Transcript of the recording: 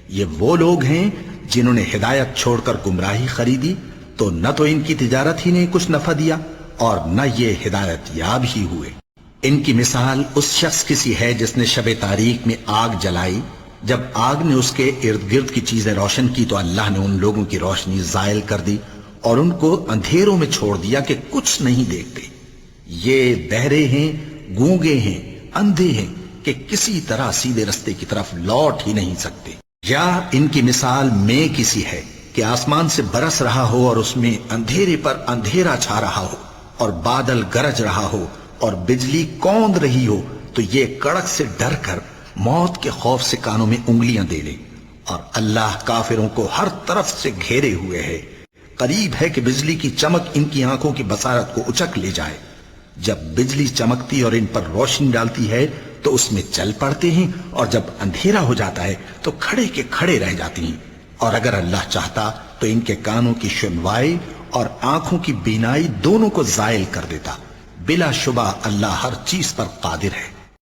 یہ وہ لوگ ہیں جنہوں نے ہدایت چھوڑ کر گمراہی خریدی، تو نہ تو ان کی تجارت ہی نے کچھ نفع دیا اور نہ یہ ہدایت یاب ہی ہوئے۔ ان کی مثال اس شخص کی سی ہے جس نے شب تاریک میں آگ جلائی، جب آگ نے اس کے ارد گرد کی چیزیں روشن کی تو اللہ نے ان لوگوں کی روشنی زائل کر دی اور ان کو اندھیروں میں چھوڑ دیا کہ کچھ نہیں دیکھتے۔ یہ بہرے ہیں، گونگے ہیں، اندھے ہیں کہ کسی طرح سیدھے رستے کی طرف لوٹ ہی نہیں سکتے۔ یا ان کی مثال میں کسی ہے کہ آسمان سے برس رہا ہو اور اس میں اندھیرے پر اندھیرا چھا رہا ہو اور بادل گرج رہا ہو اور بجلی کوند رہی ہو، تو یہ کڑک سے ڈر کر موت کے خوف سے کانوں میں انگلیاں دے لے، اور اللہ کافروں کو ہر طرف سے گھیرے ہوئے ہے۔ قریب ہے کہ بجلی کی چمک ان کی آنکھوں کی بصارت کو اچک لے جائے۔ جب بجلی چمکتی اور ان پر روشنی ڈالتی ہے تو اس میں چل پڑتے ہیں، اور جب اندھیرا ہو جاتا ہے تو کھڑے کے کھڑے رہ جاتے ہیں۔ اور اگر اللہ چاہتا تو ان کے کانوں کی سنوائی اور آنکھوں کی بینائی دونوں کو زائل کر دیتا۔ بلا شبہ اللہ ہر چیز پر قادر ہے۔